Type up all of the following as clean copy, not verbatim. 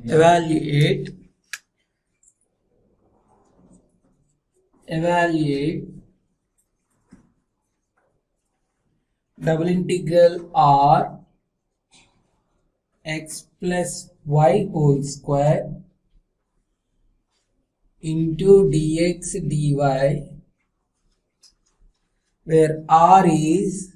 Evaluate double integral r x plus y whole square into dx dy, where r is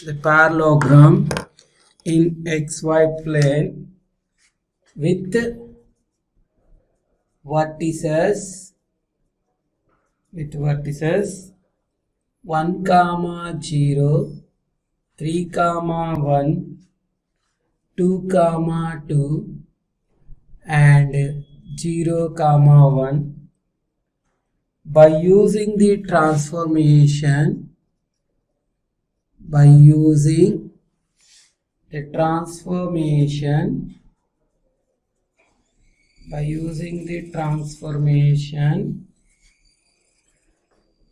the parallelogram, in xy plane, with vertices 1, 0, 3, 1, 2, 2 and 0, 1. By using the transformation,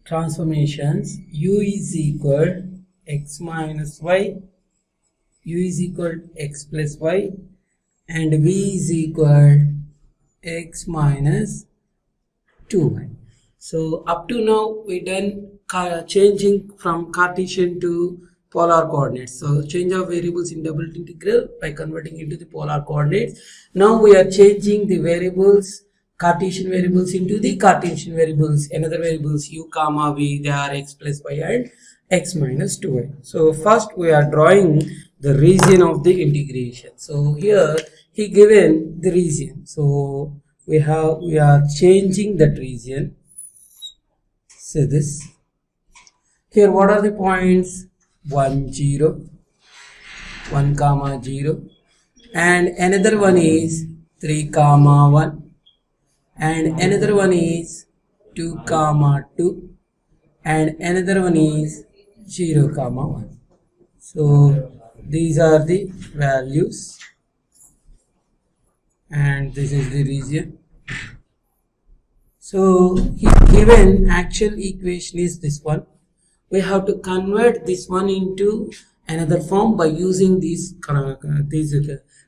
transformations, u is equal x minus y, u is equal x plus y, and v is equal x minus 2y. So up to now we done changing from Cartesian to polar coordinates. So change of variables in double integral by converting into the polar coordinates. Now we are changing the variables, Cartesian variables, into the Cartesian variables, another variables u comma v, they are x plus y and x minus 2y. So first we are drawing the region of the integration. So here he given the region. So we are changing that region. So this here, what are the points? 1, 0, 1, 0, and another one is 3, 1, and another one is 2, 2, and another one is 0, 1. So these are the values, and this is the region. So given actual equation is this one. We have to convert this one into another form by using these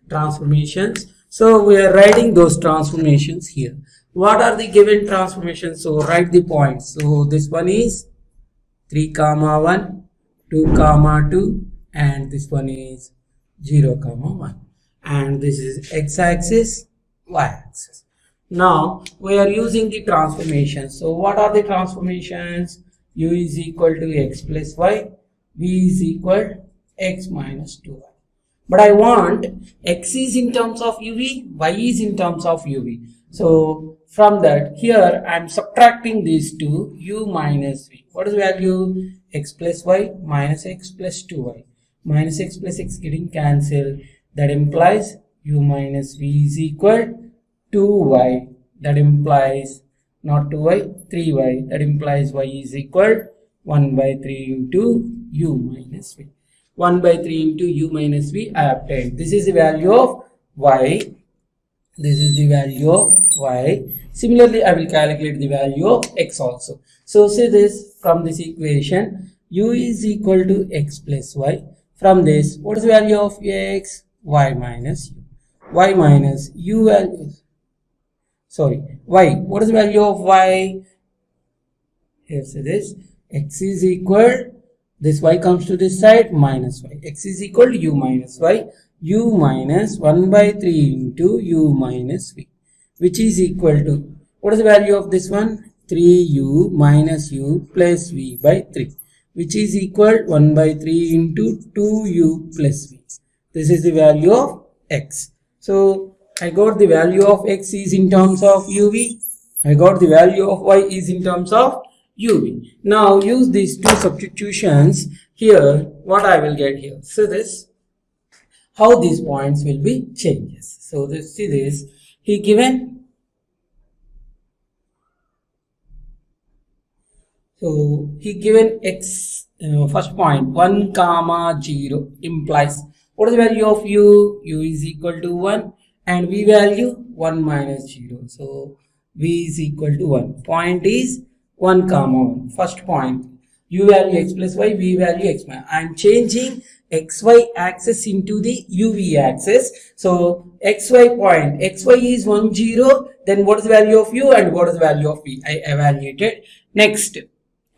transformations. So we are writing those transformations here. What are the given transformations? So write the points. So this one is 3, 1, 2, 2, and this one is 0, 1. And this is x-axis, y-axis. Now we are using the transformations. So what are the transformations? U is equal to x plus y, v is equal x minus 2y. But I want x is in terms of uv, y is in terms of uv. So from that, here I am subtracting these two, u minus v. What is the value? X plus y minus x plus 2y. Minus x plus x getting cancelled. That implies u minus v is equal 2y. That implies not 2y, 3y. That implies y is equal 1 by 3 into u minus v. 1 by 3 into u minus v I obtained. This is the value of y. This is the value of y. Similarly, I will calculate the value of x also. So say this, from this equation, u is equal to x plus y. From this, what is the value of x? Y minus u. Y minus u value. Sorry, y. What is the value of y? Here say this, x is equal, this y comes to this side, minus y. X is equal to u minus y. U minus 1 by 3 into u minus v, which is equal to, what is the value of this one? 3u minus u plus v by 3, which is equal 1 by 3 into 2u plus v. This is the value of x. So I got the value of x is in terms of uv. I got the value of y is in terms of uv. Now use these two substitutions here. What I will get here? So this, how these points will be changes. So this, see this, he given So he given x first point 1 comma 0 implies what is the value of u? U is equal to 1 and v value 1 minus 0. So v is equal to 1. Point is 1 comma 1. First point u value x plus y, v value x minus. I am changing xy axis into the uv axis. So xy point, xy is 1 0. Then what is the value of u and what is the value of v? I evaluated. Next,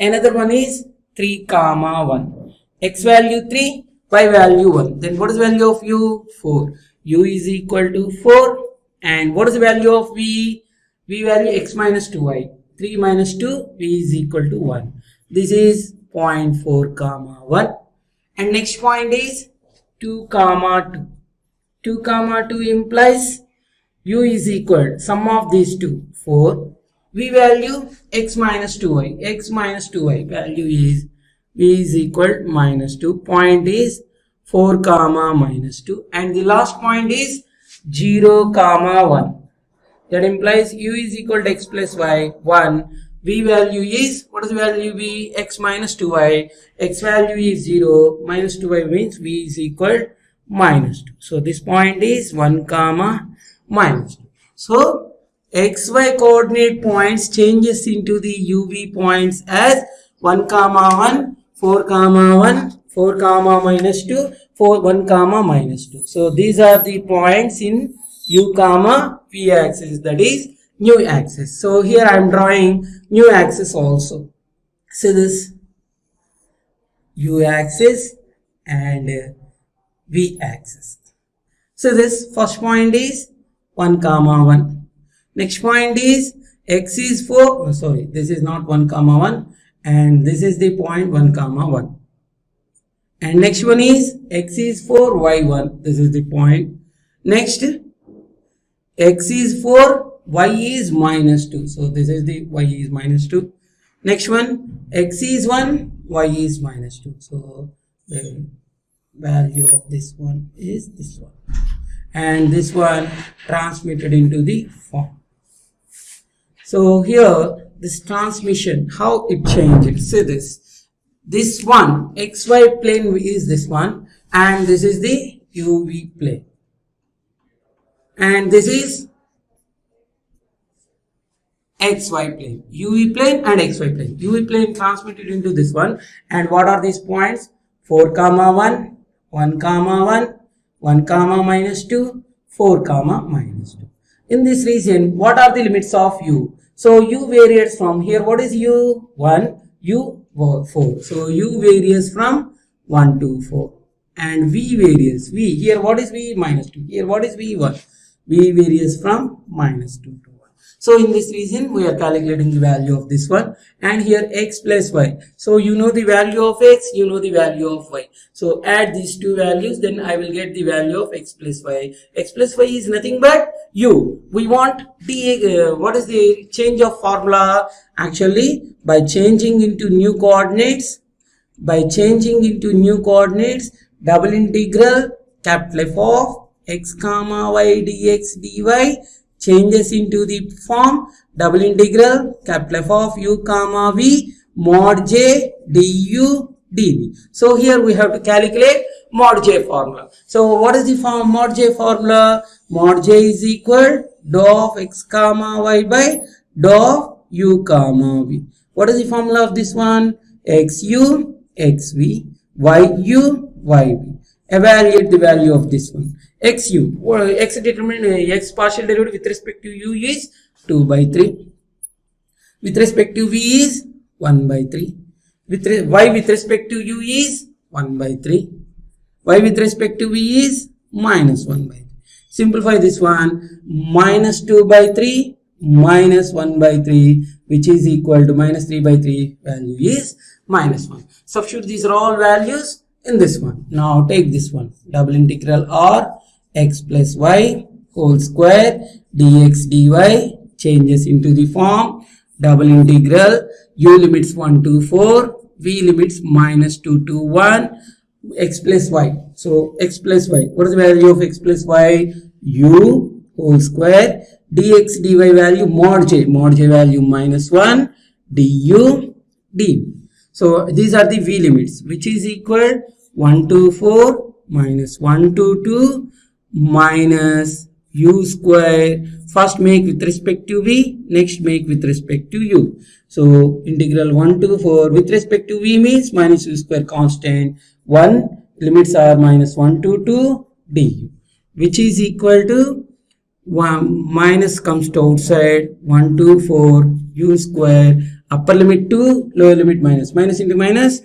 another one is 3 comma 1. X value 3, y value 1. Then what is the value of u? 4. U is equal to 4. And what is the value of v? V value x minus 2y. 3 minus 2, v is equal to 1. This is 0.4 comma 1. And next point is 2 comma 2. 2 comma 2 implies u is equal, sum of these two, 4. V value x minus 2y. X minus 2y value is v is equal minus 2. Point is 4 comma minus 2. And the last point is 0 comma 1. That implies u is equal to x plus y 1. V value is, what is the value v? X minus 2y. X value is 0. Minus 2y means v is equal minus 2. So this point is 1 comma minus 2. So xy coordinate points changes into the uv points as 1 comma 1, 4 comma 1, 4 comma minus 2, 4, 1 comma minus 2. So these are the points in u comma v axis, that is new axis. So here I am drawing new axis also. So this u axis and v axis. So this first point is 1 comma 1. Next point is x is 4. Oh, sorry, this is not 1 comma 1 and this is the point 1 comma 1. And next one is x is 4, y 1. This is the point. Next, x is 4, y is minus 2. So this is the y is minus 2. Next one, x is 1, y is minus 2. So the value of this one is this one. And this one transmitted into the form. So here, this transmission, how it changes. See this one, xy plane is this one, and this is the uv plane. And this is xy plane, uv plane and xy plane. uv plane transmitted into this one. And what are these points? 4 comma 1, 1 comma 1, 1 comma minus 2, 4 comma minus 2. In this region, what are the limits of u? So u varies from here. What is u? 1, u 4. So u varies from 1 to 4. And v varies. V here, what is v? Minus 2. Here, what is v? 1. V varies from minus 2 to 1. So in this region, we are calculating the value of this one. And here x plus y. So you know the value of x, you know the value of y. So add these two values, then I will get the value of x plus y. X plus y is nothing but u. We want what is the change of formula? Actually, by changing into new coordinates, double integral capital F of x comma y dx dy changes into the form double integral capital F of u comma v mod j du dv. So here we have to calculate mod j formula. So what is the form mod j formula? Mod j is equal dou of x comma y by dou of u comma v. What is the formula of this one? xu xv yu yv. Evaluate the value of this one. Xu, x determined, x partial derivative with respect to u is 2 by 3. With respect to v is 1 by 3. Y with respect to u is 1 by 3. Y with respect to v is minus 1 by 3. Simplify this one. Minus 2 by 3 minus 1 by 3, which is equal to minus 3 by 3. Value is minus 1. Substitute these are all values in this one. Now take this one. Double integral r x plus y whole square dx dy changes into the form double integral u limits 1 to 4, v limits minus 2 to 1, x plus y. So x plus y. What is the value of x plus y? U whole square dx dy value mod j value minus 1 du du. So these are the v limits, which is equal 1 to 4 minus 1 to 2 minus u square. First make with respect to v, next make with respect to u. So integral 1 to 4 with respect to v means minus u square constant 1, limits are minus 1 to 2 du, which is equal to 1 minus comes to outside 1 to 4 u square, upper limit 2, lower limit minus, minus into minus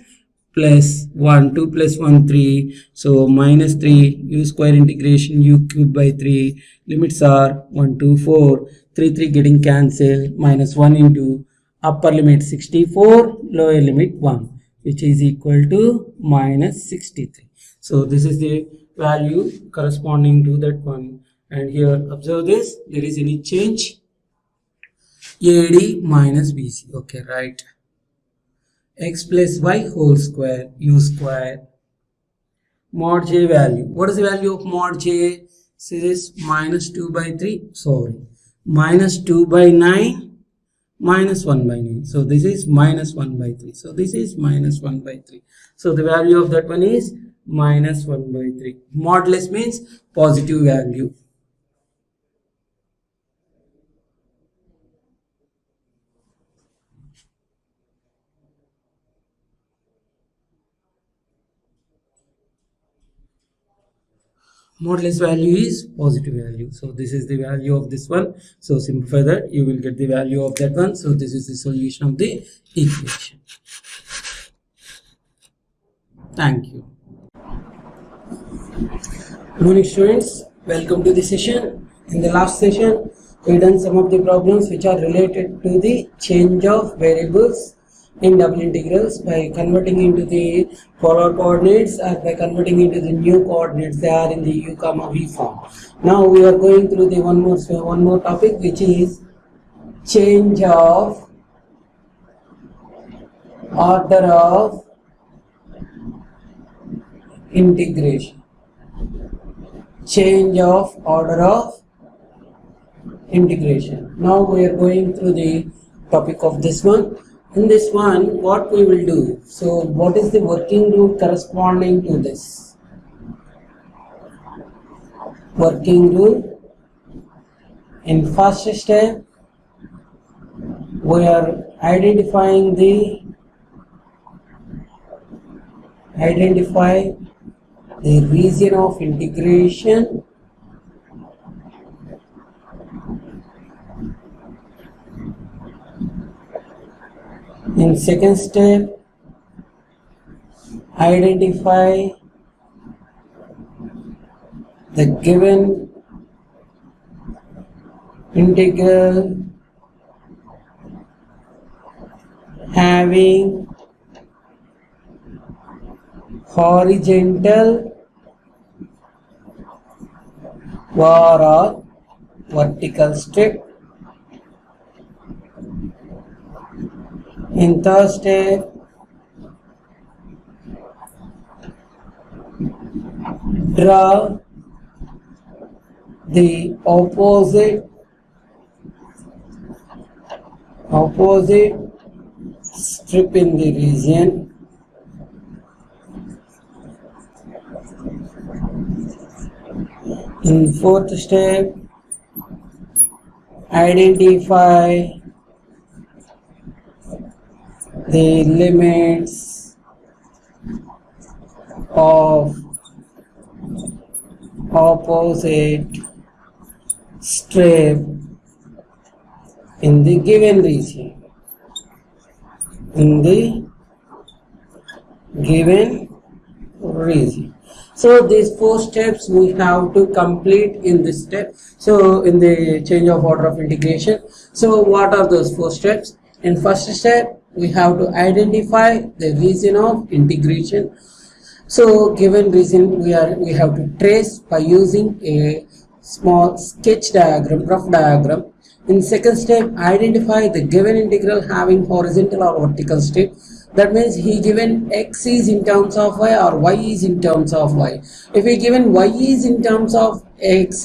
plus 1, 2 plus 1 3, so minus 3 u square integration u cube by 3, limits are 1 to 4, 3 getting cancelled, minus 1 into upper limit 64, lower limit 1, which is equal to minus 63. So this is the value corresponding to that one. And here observe this, there is any change, AD minus BC. Okay, right. X plus y whole square u square mod j value. What is the value of mod j? So this is minus 2 by 3, sorry, minus 2 by 9 minus 1 by 9. So this is minus 1 by 3. So this is minus 1 by 3. So the value of that one is minus 1 by 3. Modulus means positive value. Modulus value is positive value. So this is the value of this one. So simplify that, you will get the value of that one. So this is the solution of the equation. Thank you. Good morning students, welcome to the session. In the last session we done some of the problems which are related to the change of variables in double integrals by converting into the polar coordinates or by converting into the new coordinates. They are in the u comma v form. Now we are going through the one more topic, which is change of order of integration. Change of order of integration. Now we are going through the topic of this one. In this one, what we will do? So what is the working rule corresponding to this? Working rule. In first step, we are identify the region of integration. In second step, identify the given integral having horizontal or vertical strip. In third step, draw the opposite strip in the region. In fourth step, identify the limits of opposite strip in the given region. So these four steps we have to complete in this step. So in the change of order of integration. So what are those four steps? In first step, we have to identify the region of integration. So given region we have to trace by using a small sketch diagram, rough diagram. In second step, identify the given integral having horizontal or vertical strip. That means he given x is in terms of y or y is in terms of y. If he given y is in terms of x,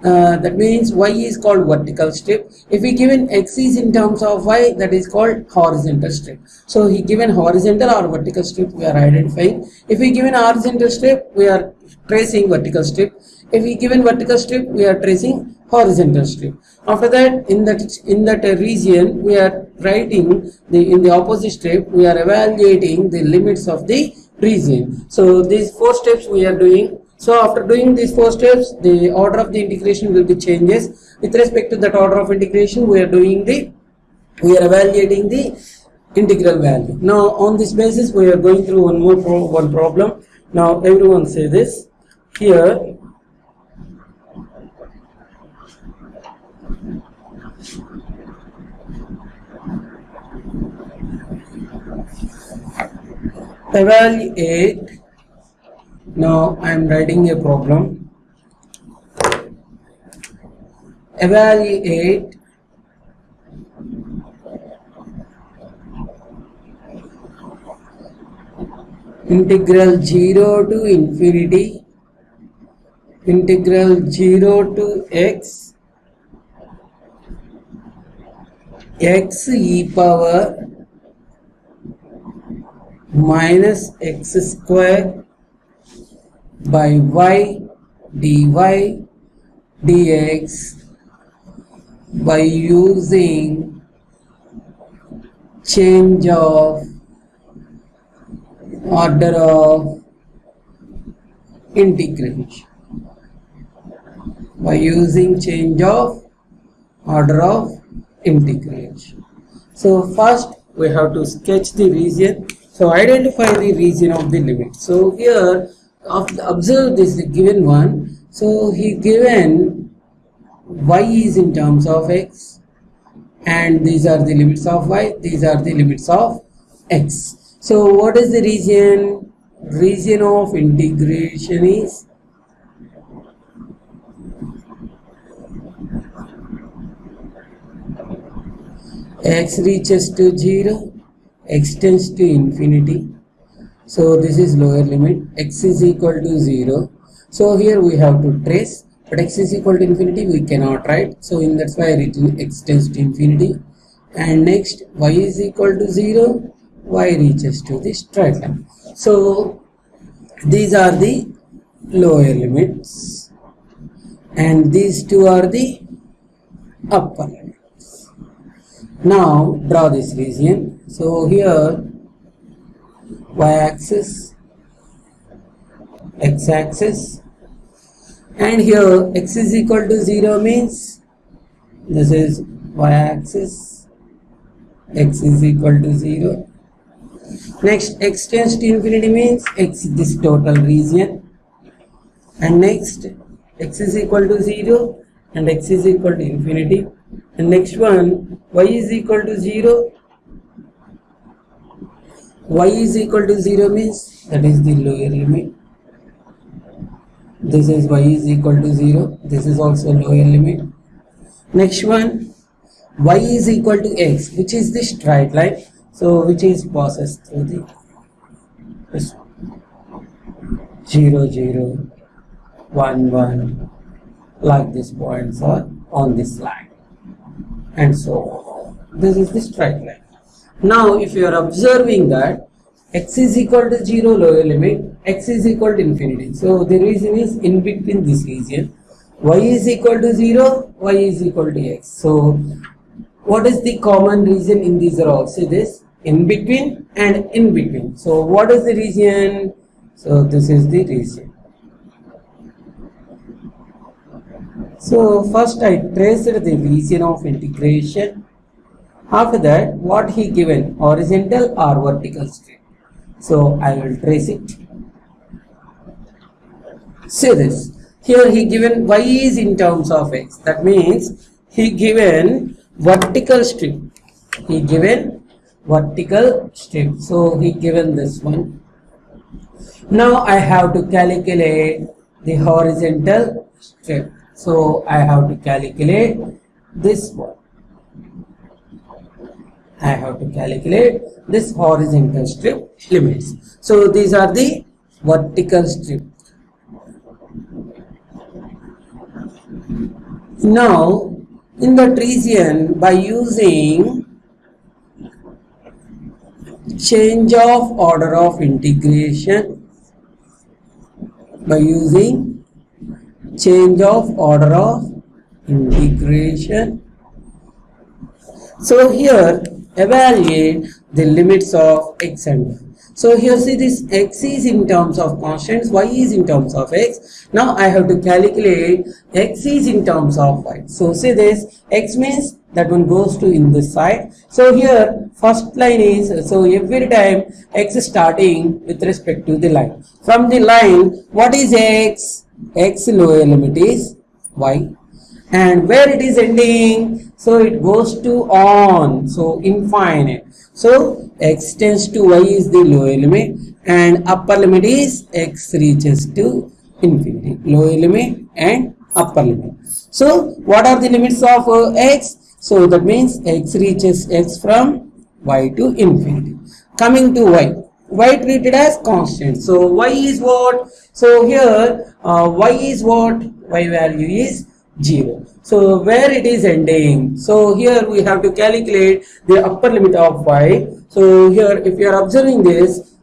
that means y is called vertical strip. If we given x is in terms of y, that is called horizontal strip. So he given horizontal or vertical strip, we are identifying. If we given horizontal strip, we are tracing vertical strip. If we given vertical strip, we are tracing horizontal strip. After that, in that region, we are writing in the opposite strip, we are evaluating the limits of the region. So these 4 steps we are doing. So after doing these 4 steps, the order of the integration will be changes. With respect to that order of integration, we are evaluating the integral value. Now on this basis, we are going through one problem. Now everyone say this here. Evaluate. Now I am writing a problem. Evaluate integral 0 to infinity, integral 0 to x e power minus x square by y dy dx by using change of order of integration, by using change of order of integration. So first we have to sketch the region. So identify the region of the limit. So here observe this given one. So he given y is in terms of x, and these are the limits of y, these are the limits of x. So what is the region? Region of integration is x reaches to 0, x tends to infinity. So this is lower limit, x is equal to 0. So here we have to trace, but x is equal to infinity we cannot write. So that's why I written x tends to infinity. And next y is equal to 0, y reaches to the straight line. So these are the lower limits and these two are the upper limits. Now draw this region. So here y-axis, x-axis, and here x is equal to 0 means this is y-axis, x is equal to 0. Next x tends to infinity means x this total region, and next x is equal to 0 and x is equal to infinity, and next one y is equal to 0. Y is equal to 0 means that is the lower limit. This is y is equal to 0. This is also lower limit. Next one, y is equal to x, which is the straight line. So which is passes through the 0, 0, 1, 1, like these points are on this line, and so on. This is the straight line. Now if you are observing that x is equal to 0 lower limit, x is equal to infinity. So the reason is in between this region. Y is equal to 0, y is equal to x. So what is the common region in these are all? See this, in between and in between. So what is the region? So this is the region. So first I traced the region of integration. After that, what he given, horizontal or vertical strip. So I will trace it. See this. Here he given y is in terms of x. That means he given vertical strip. He given vertical strip. So he given this one. Now I have to calculate the horizontal strip. So I have to calculate this one. I have to calculate this horizontal strip limits. So these are the vertical strip. Now in that region, by using change of order of integration, by using change of order of integration, so here evaluate the limits of x and y. So here see this x is in terms of constants, y is in terms of x. Now I have to calculate x is in terms of y. So see this, x means that one goes to in this side. So here first line is, so every time x is starting with respect to the line. From the line, what is x? X lower limit is y. And where it is ending, so it goes to on, so infinite. So x tends to y is the lower limit and upper limit is x reaches to infinity. Lower limit and upper limit. So what are the limits of x? So that means x reaches x from y to infinity. Coming to y treated as constant. So y is what? So here y is what? Y value is 0. So where it is ending, so here we have to calculate the upper limit of y. So here if you are observing this,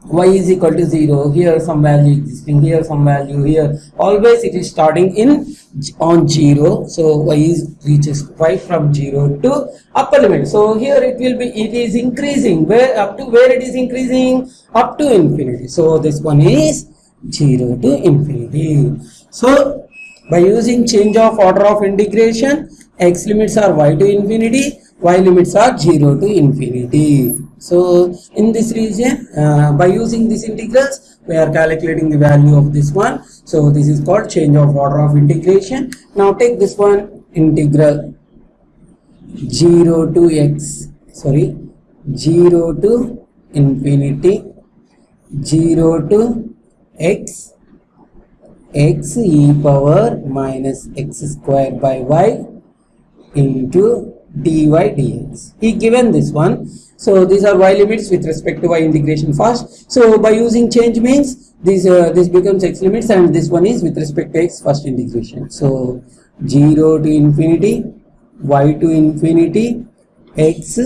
y is equal to 0, here some value existing, here some value, here always it is starting in on 0. So y is reaches y from 0 to upper limit. So here it will be, it is increasing, where up to where it is increasing, up to infinity. So this one is 0 to infinity. So by using change of order of integration, x limits are y to infinity, y limits are 0 to infinity. So in this region, by using these integrals, we are calculating the value of this one. So this is called change of order of integration. Now take this one, integral 0 to x, 0 to infinity, 0 to x e power minus x square by y into dy dx. He given this one. So these are y limits with respect to y integration first. So by using change means this becomes x limits and this one is with respect to x first integration. So 0 to infinity, y to infinity, x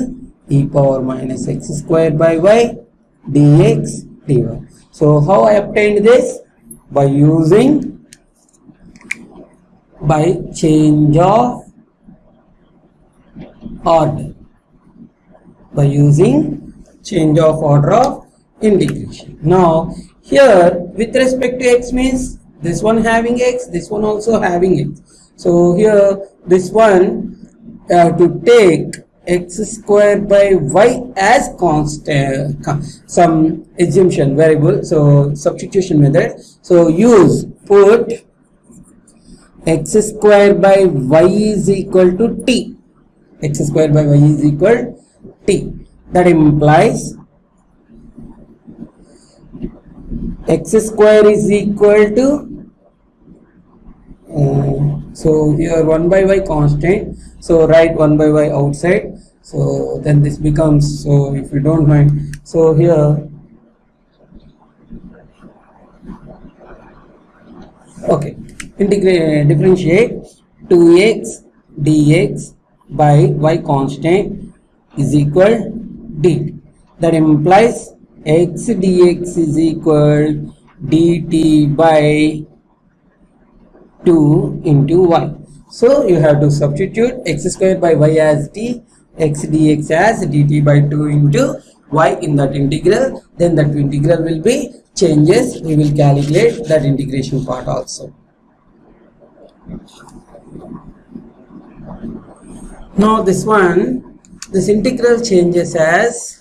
e power minus x square by y dx dy. So how I obtained this? By using change of order, by using change of order of integration. Now here with respect to x means this one having x, this one also having x. So here this one to take x square by y as constant, some assumption variable, so substitution method. So put x square by y is equal to t, x square by y is equal t. That implies x square is equal to so here 1 by y constant, so write 1 by y outside. So then this becomes, so if you don't mind, so here okay, differentiate 2x dx by y constant is equal dt. That implies x dx is equal dt by 2 into y. So you have to substitute x square by y as t, x dx as dt by 2 into y in that integral. Then that integral will be changes. We will calculate that integration part also. Now this one, this integral changes as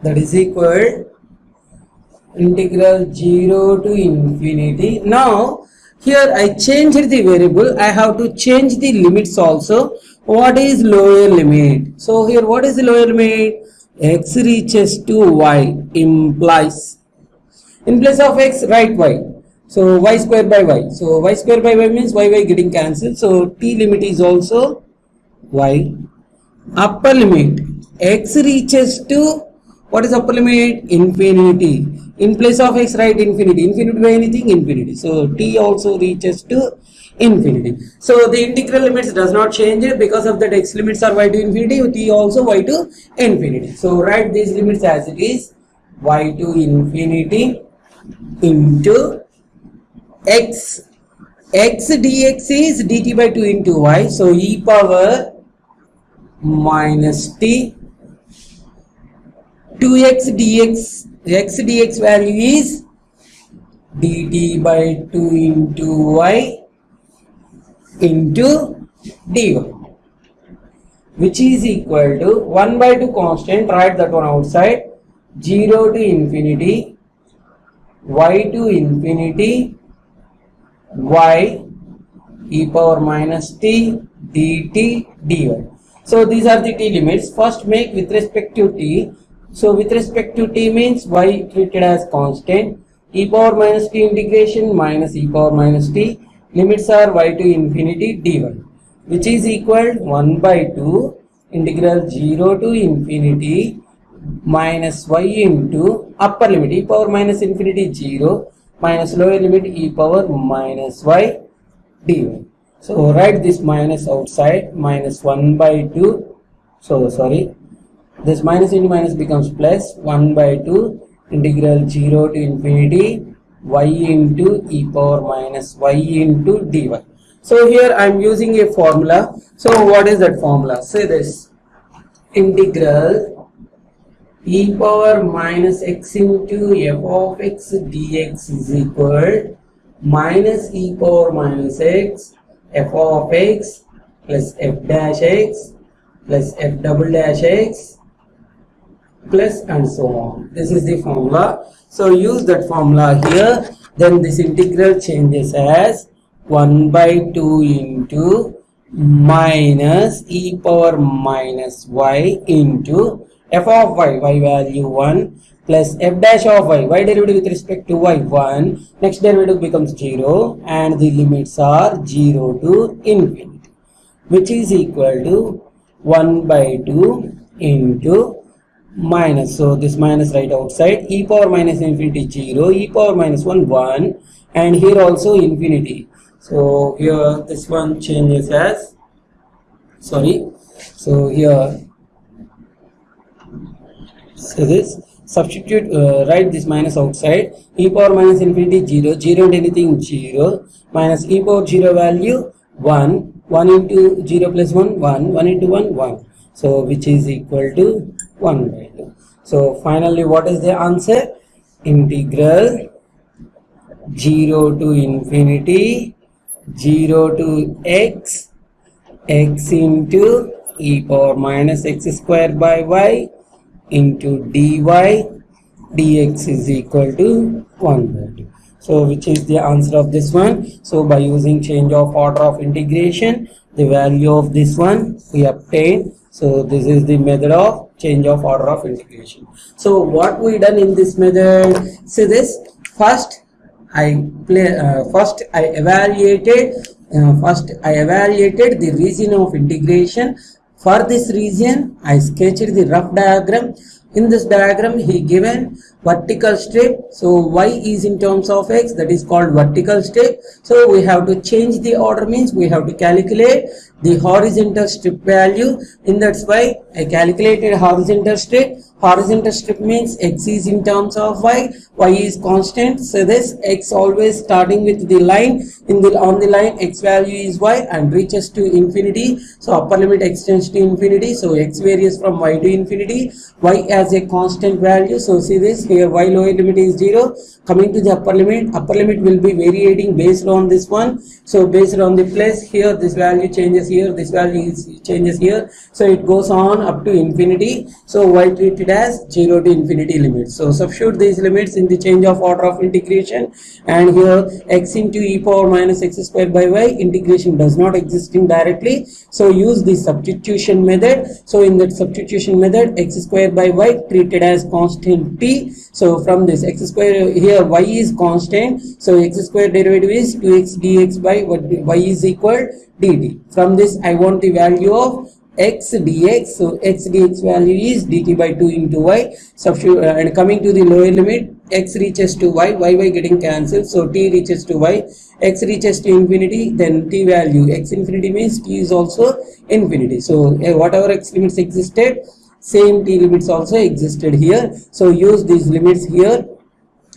that is equal integral 0 to infinity. Now here I changed the variable, I have to change the limits also. What is lower limit? So here what is the lower limit? X reaches to y implies, in place of x write y, so y square by y. So y square by y means y getting cancelled, so t limit is also y. Upper limit x reaches to What is upper limit? Infinity. In place of x, write infinity. Infinity by anything? Infinity. So t also reaches to infinity. So the integral limits does not change because of that x limits are y to infinity, t also y to infinity. So write these limits as it is, y to infinity into x dx is dt by 2 into y, so e power minus t, 2x dx, x dx value is dt by 2 into y into dy, which is equal to 1 by 2 constant, write that one outside, 0 to infinity, y to infinity, y e power minus t dt dy. So these are the t limits. First make with respect to t. So with respect to t means y treated as constant, e power minus t integration minus e power minus t, limits are y to infinity dy, which is equal 1 by 2 integral 0 to infinity minus y into upper limit e power minus infinity 0 minus lower limit e power minus y dy. So write this minus outside, minus 1 by 2, so sorry, this minus into minus becomes plus, 1 by 2 integral 0 to infinity y into e power minus y into dy. So here I am using a formula. So what is that formula? Say this, integral e power minus x into f of x dx is equal minus e power minus x f of x plus f dash x plus f double dash x plus and so on. This is the formula. So use that formula here. Then this integral changes as 1 by 2 into minus e power minus y into f of y, y value 1, plus f dash of y derivative with respect to y 1, next derivative becomes 0, and the limits are 0 to infinity, which is equal to 1 by 2 into minus, so this minus right outside, e power minus infinity 0, e power minus 1 1, and here also infinity. So here this one changes as, sorry, so here, so this substitute, write this minus outside, e power minus infinity 0, 0 and anything 0, minus e power 0 value 1, 1 into 0 plus 1, 1, 1 into 1, 1. So which is equal to 1 by 2. So finally what is the answer? Integral 0 to infinity 0 to x into e power minus x square by y into dy dx is equal to 1 by 2. So which is the answer of this one? So by using change of order of integration, the value of this one we obtain. So this is the method of change of order of integration. So what we done in this method? See this, first I evaluated the region of integration. For this region I sketched the rough diagram. In this diagram he given vertical strip, so y is in terms of x, that is called vertical strip. So we have to change the order, means we have to calculate the horizontal strip value. In that's why I calculated horizontal strip. Horizontal strip means x is in terms of y is constant. So this x always starting with the line, on the line x value is y and reaches to infinity. So upper limit extends to infinity, so x varies from y to infinity, y as a constant value. So see this, here y lower limit is 0, coming to the upper limit will be varying based on this one. So based on the place, here this value changes, here this value changes here, so it goes on up to infinity. So y treated as 0 to infinity limits. So substitute these limits in the change of order of integration, and here x into e power minus x square by y, integration does not exist in directly, so use the substitution method. So in that substitution method, x square by y treated as constant t. So from this x square, here y is constant, so x square derivative is 2x dx by y is equal dt. From this I want the value of x dx. So x dx value is dt by 2 into y. Substitute and coming to the lower limit, x reaches to y, y getting cancelled. So t reaches to y, x reaches to infinity, then t value x infinity means t is also infinity. So whatever x limits existed, same t limits also existed here. So use these limits here.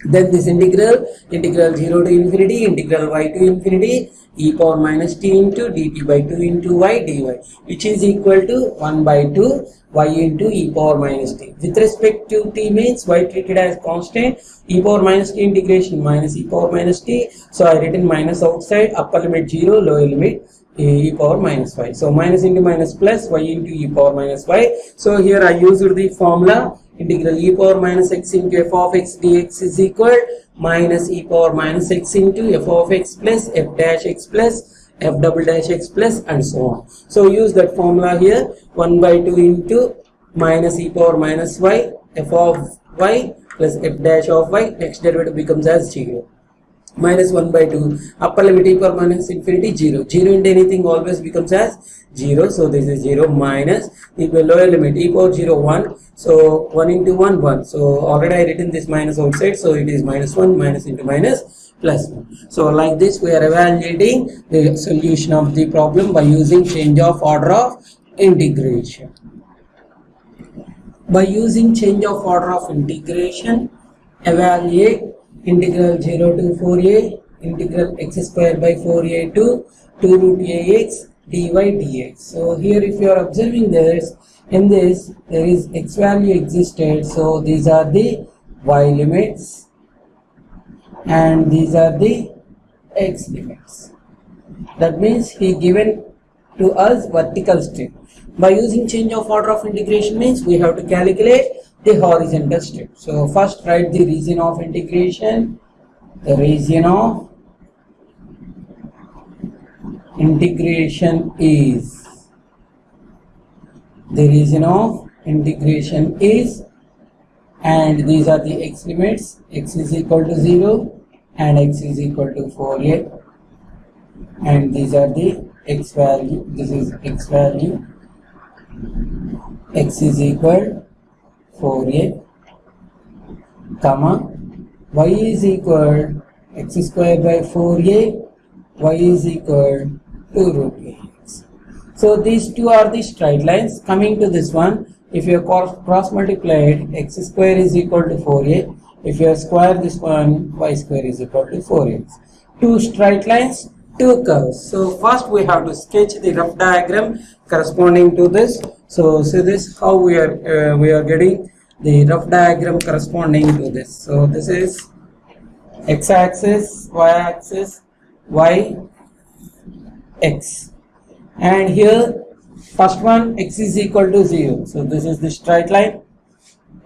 Then this integral 0 to infinity, integral y to infinity, e power minus t into dt by 2 into y dy, which is equal to 1 by 2 y into e power minus t. With respect to t means y treated as constant, e power minus t integration minus e power minus t. So I written minus outside, upper limit 0, lower limit e power minus y. So minus into minus plus y into e power minus y. So here I used the formula integral e power minus x into f of x dx is equal minus e power minus x into f of x plus f dash x plus f double dash x plus and so on. So use that formula here, 1 by 2 into minus e power minus y f of y plus f dash of y, next derivative becomes as 0. Minus 1 by 2, upper limit e power minus infinity 0. 0 into anything always becomes as 0. So this is 0 minus lower limit e power 0 1. So 1 into 1 1. So already I written this minus outside. So it is minus 1 minus into minus plus 1. So like this we are evaluating the solution of the problem by using change of order of integration. By using change of order of integration, evaluate integral 0 to 4a integral x square by 4a to 2 root ax dy dx. So here if you are observing this, in this there is x value existed. So these are the y limits and these are the x limits. That means he given to us vertical strip. By using change of order of integration means we have to calculate the horizontal strip. So first write the region of integration. The region of integration is, and these are the x limits, x is equal to 0 and x is equal to 4a, and these are the x value, this is x value, x is equal 4a, comma, y is equal x square by 4a, y is equal to root ax. So these two are the straight lines. Coming to this one, if you cross multiplied, x square is equal to 4a, if you square this one, y square is equal to 4x. Two straight lines, two curves. So first we have to sketch the rough diagram corresponding to this. So see this, how we are getting the rough diagram corresponding to this. So this is x-axis, y-axis, y, x, and here first one x is equal to 0. So this is the straight line.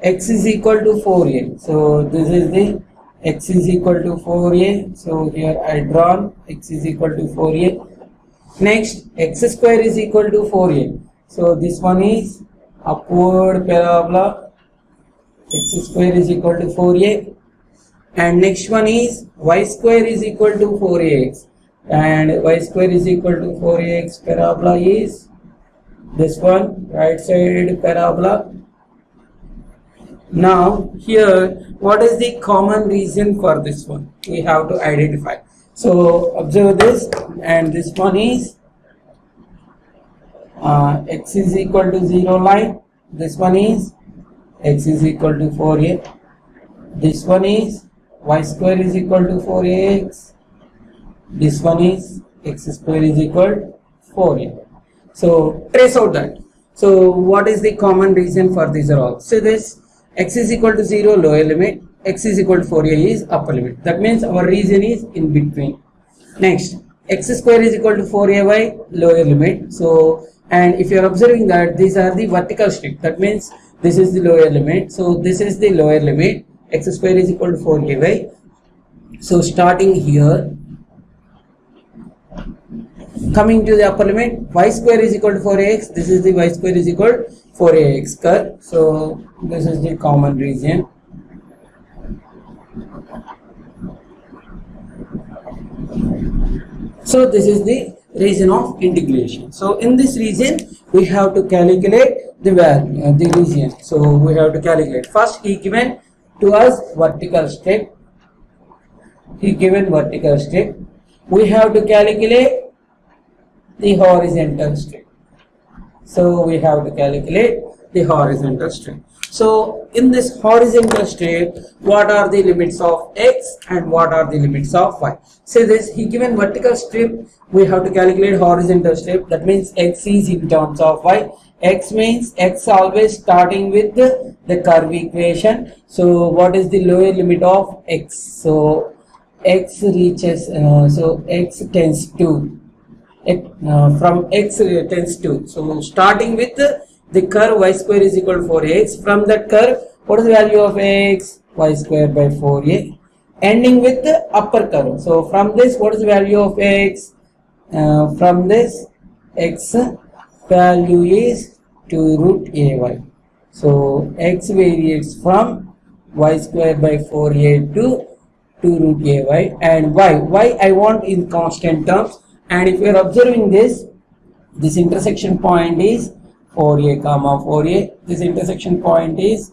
X is equal to 4a. So this is the x is equal to 4a. So here I drawn x is equal to 4a. Next, x square is equal to 4a. So this one is upward parabola, x square is equal to 4a, and next one is y square is equal to 4ax, and y square is equal to 4ax parabola is this one, right side parabola. Now here, what is the common region for this one? We have to identify. So observe this, and this one is x is equal to 0 line. This one is x is equal to 4a. This one is y square is equal to 4ax. This one is x square is equal to 4a. So trace out that. So what is the common region for these are all? So this x is equal to 0 lower limit, x is equal to 4a is upper limit. That means our region is in between. Next, x square is equal to 4ay lower limit. So, and if you are observing that these are the vertical strip, that means this is the lower limit. So this is the lower limit, x square is equal to 4ay. So starting here, coming to the upper limit, y square is equal to 4ax. This is the y square is equal to 4ax curve. So this is the common region. So this is the region of integration. So in this region we have to calculate the value, the region. So we have to calculate. First he given to us vertical strip. He given vertical strip. We have to calculate the horizontal strip. So we have to calculate the horizontal strip. So in this horizontal strip, what are the limits of x and what are the limits of y? Say this, he given vertical strip, we have to calculate horizontal strip. That means x is in terms of y. X means x always starting with the curve equation. So what is the lower limit of x? So x reaches, so x tends to, from x tends to, so starting with the curve y square is equal to 4x. From that curve, what is the value of x? Y square by 4a. Ending with the upper curve. So from this, what is the value of x? From this, x value is 2 root ay. So x varies from y square by 4a to 2 root ay, and y I want in constant terms. And if you are observing this intersection point is 4a comma 4a, this intersection point is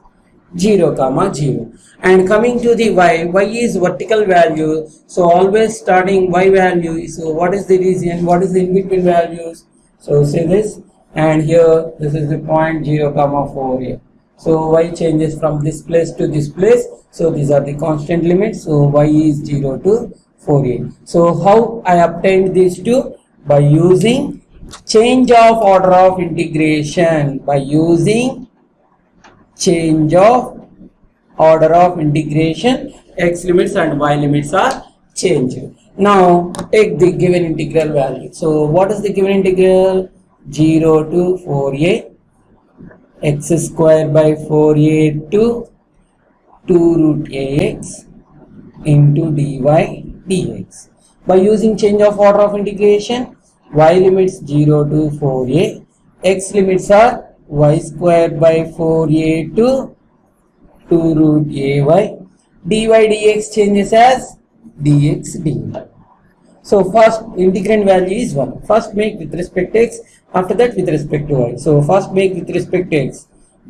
0 comma 0. And coming to the y is vertical value, so always starting y value. So what is the region, what is the in between values? So say this, and here this is the point 0 comma 4a. So y changes from this place to this place, so these are the constant limits. So y is 0 to 4a. So how I obtained these two? By using change of order of integration. By using change of order of integration, x limits and y limits are changed. Now take the given integral value. So what is the given integral? 0 to 4a x square by 4a to 2 root ax into dy dx. By using change of order of integration, y limits 0 to 4a, x limits are y square by 4a to 2 root ay, dy dx changes as dx dy. So first integrand value is 1. First make with respect to x, after that with respect to y. So first make with respect to x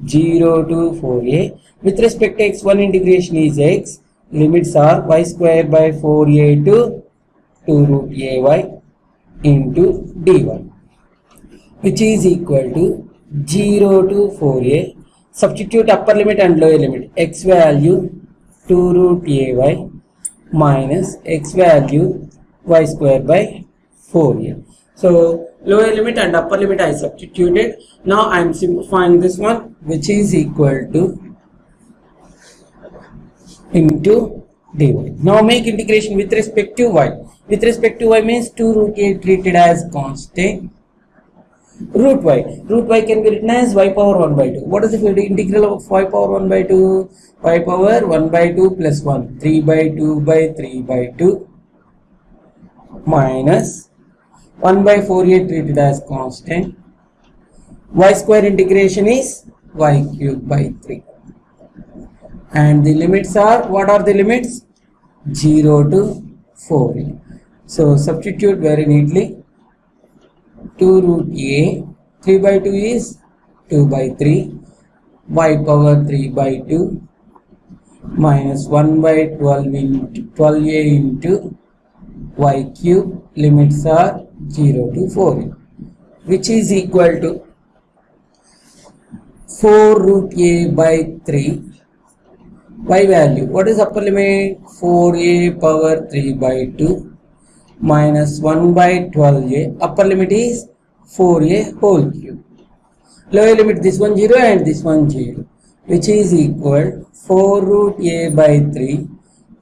0 to 4a, with respect to x 1 integration is x, limits are y square by 4a to 2 root ay into dy, which is equal to 0 to 4a. Substitute upper limit and lower limit. X value 2 root ay minus x value y square by 4a. So lower limit and upper limit I substituted. Now I am simplifying this one, which is equal to into dy. Now make integration with respect to y. With respect to y means 2 root a treated as constant. Root y can be written as y power 1 by 2. What is the integral of y power 1 by 2? Y power 1 by 2 plus 1. 3 by 2 by 3 by 2 minus 1 by 4a treated as constant. Y square integration is y cube by 3. And the limits are, what are the limits? 0 to 4a. So substitute very neatly. 2 root a, 3 by 2 is 2 by 3, y power 3 by 2 minus 1 by 12 into 12a into y cube, limits are 0 to 4a, which is equal to 4 root a by 3. Y value, what is upper limit? 4a power 3 by 2 minus 1 by 12a, upper limit is 4a whole cube. Lower limit, this one 0 and this one 0, which is equal 4 root a by 3.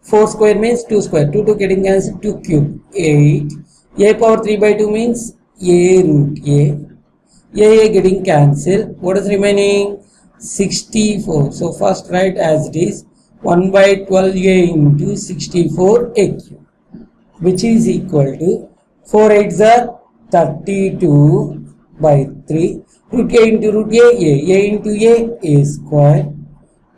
4 square means 2 square, 2 getting cancelled, 2 cube, 8. A power 3 by 2 means a root a getting cancelled. What is remaining? 64. So first write as it is, 1 by 12a into 64a cube, which is equal to 4 8s are 32 by 3. Root a into root a into a square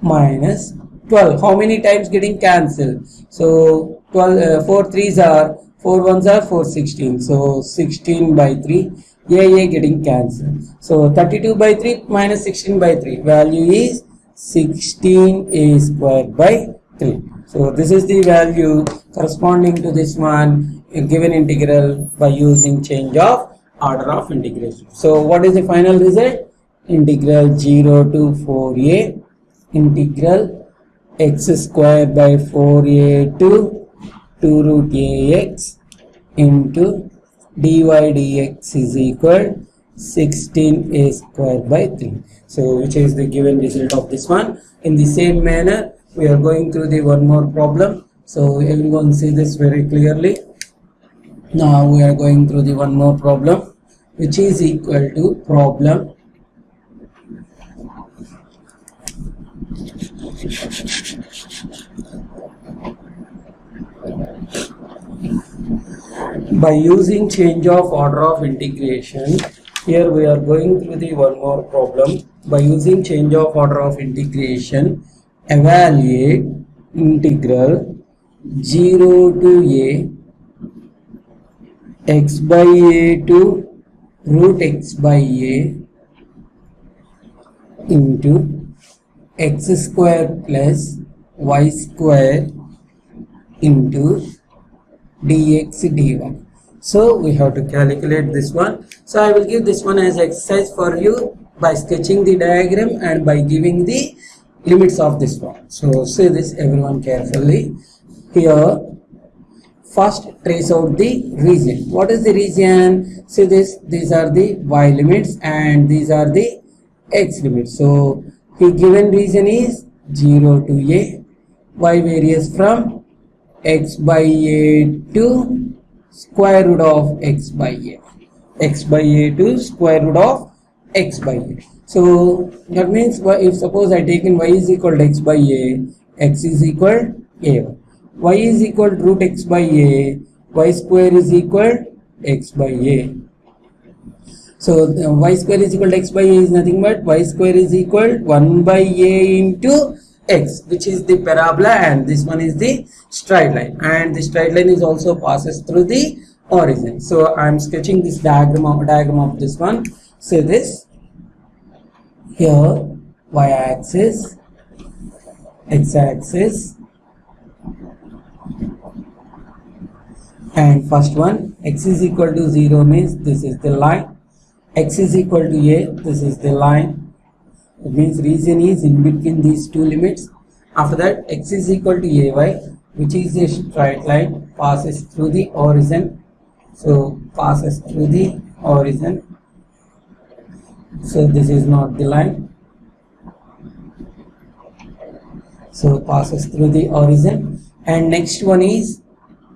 minus 12. How many times getting cancelled? So 12, 4 3s are 4 ones are 4, 16. So 16 by 3. A getting cancelled. So 32 by 3 minus 16 by 3. Value is 16a square by 3. So this is the value corresponding to this one given integral by using change of order of integration. So what is the final result? Integral 0 to 4a integral x square by 4a to 2 root ax into dy dx is equal 16a square by 3. So which is the given result of this one. In the same manner we are going through the one more problem. So everyone see this very clearly. Now we are going through the one more problem which is equal to problem by using change of order of integration. Here we are going through the one more problem. By using change of order of integration, evaluate integral 0 to a x by a to root x by a into x square plus y square into dx dy. So we have to calculate this one. So I will give this one as exercise for you by sketching the diagram and by giving the limits of this one. So see this everyone carefully. Here first trace out the region. What is the region? See this, these are the y limits and these are the x limits. So the given region is 0 to a, y varies from x by a to square root of x by a, x by a to square root of x by a. So that means if suppose I take in y is equal to x by a, x is equal a, y is equal to root x by a, y square is equal x by a. So y square is equal to x by a is nothing but y square is equal 1 by a into x, which is the parabola, and this one is the straight line, and the straight line is also passes through the origin. So I am sketching this diagram of this one. Say this here y axis, x axis, and first one x is equal to 0 means this is the line, x is equal to a, this is the line. It means region is in between these two limits. After that x is equal to ay, which is a straight line, passes through the origin. So passes through the origin. So this is not the line. So passes through the origin. And next one is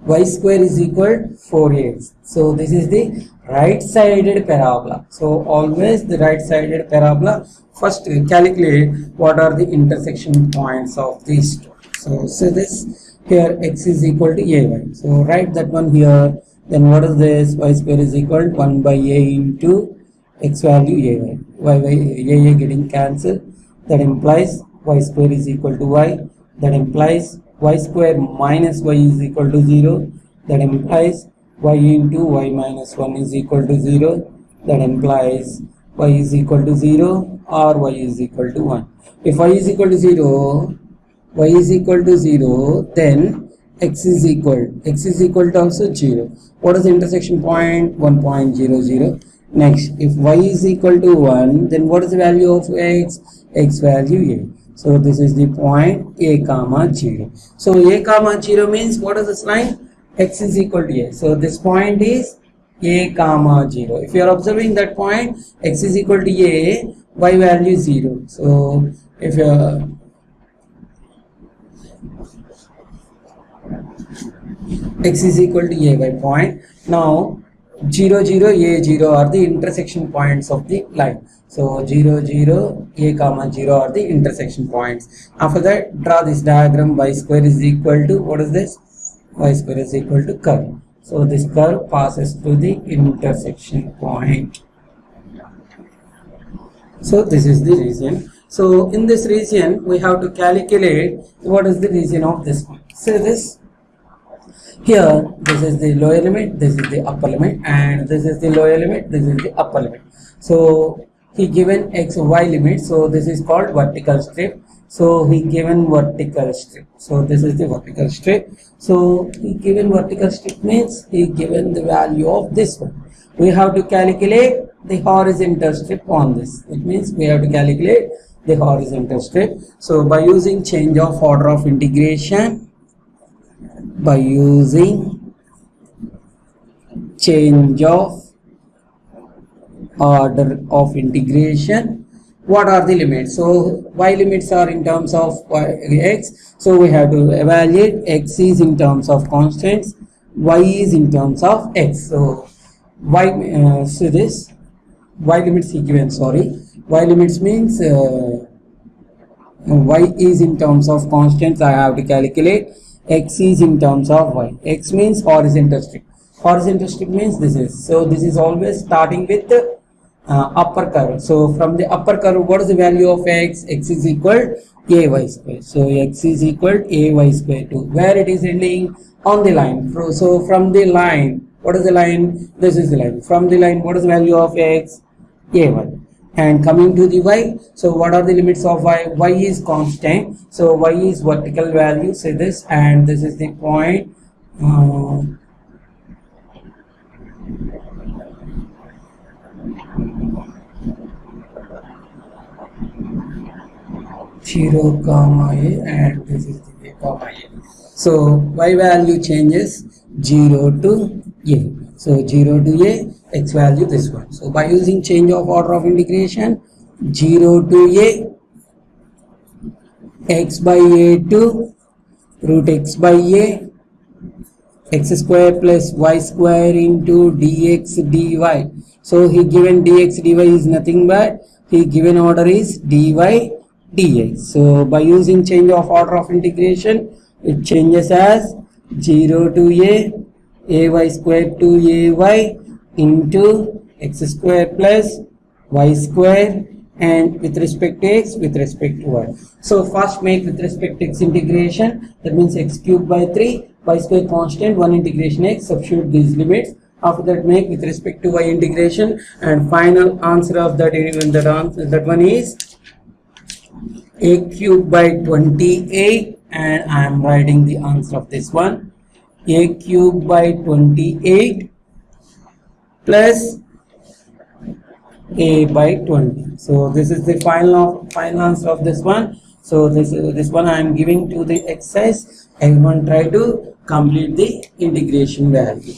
y square is equal 4ax. So this is the right sided parabola. So always the right sided parabola. First calculate what are the intersection points of these two. So say this here x is equal to ay. So write that one here. Then what is this? Y square is equal to 1 by a into x value ay. A getting cancelled. That implies y square is equal to y. That implies y square minus y is equal to 0. That implies y into y minus 1 is equal to 0. That implies y is equal to 0 or y is equal to 1. If y is equal to 0, y is equal to 0, then x is equal to also 0. What is the intersection point? 1.00. Next, if y is equal to 1, then what is the value of x? X value a. So this is the point a comma 0. So a comma 0 means what is this line? X is equal to a. So this point is a comma 0. If you are observing that point, x is equal to a, y value 0. So if you are x is equal to a by point. Now 0 0 a 0 are the intersection points of the line. So 0 0 a comma 0 are the intersection points. After that draw this diagram. Y square is equal to, what is this? Y square is equal to curve. So this curve passes through the intersection point. So this is the region. So in this region we have to calculate what is the region of this one. Say this Here, this is the lower limit, this is the upper limit, and this is the lower limit, this is the upper limit. So he given x y limit, so this is called vertical strip. So he given vertical strip. So this is the vertical strip. So he given vertical strip means he given the value of this one. We have to calculate the horizontal strip on this. It means we have to calculate the horizontal strip. So by using change of order of integration, by using change of order of integration, what are the limits? So y limits are in terms of x, so we have to evaluate x is in terms of constants, y is in terms of x. So y so this y limits he given, sorry, y limits means y is in terms of constants. I have to calculate x is in terms of y. X means horizontal strip. Horizontal strip means this is, so this is always starting with the upper curve. So from the upper curve, what is the value of x? X is equal ay square. So x is equal ay square to where it is ending on the line. So from the line, what is the line? This is the line. From the line, what is the value of x? Ay. And coming to the y, so what are the limits of y? Y is constant, so y is vertical value, say this, and this is the point 0 comma a, and this is the a comma a. So y value changes 0 to a. So 0 to a, x value this one. So by using change of order of integration, 0 to a, x by a to root x by a, x square plus y square into dx dy. So he given dx dy is nothing but he given order is dy dx. So by using change of order of integration, it changes as 0 to a, ay square to ay into x square plus y square, and with respect to x, with respect to y. So first make with respect to x integration, that means x cubed by 3, y square constant, 1 integration x, substitute these limits. After that make with respect to y integration, and final answer of that that one is a cubed by 28, and I am writing the answer of this one, a cubed by 28 plus a by 20. So this is the final answer of this one. So this one I am giving to the exercise. Everyone try to complete the integration value.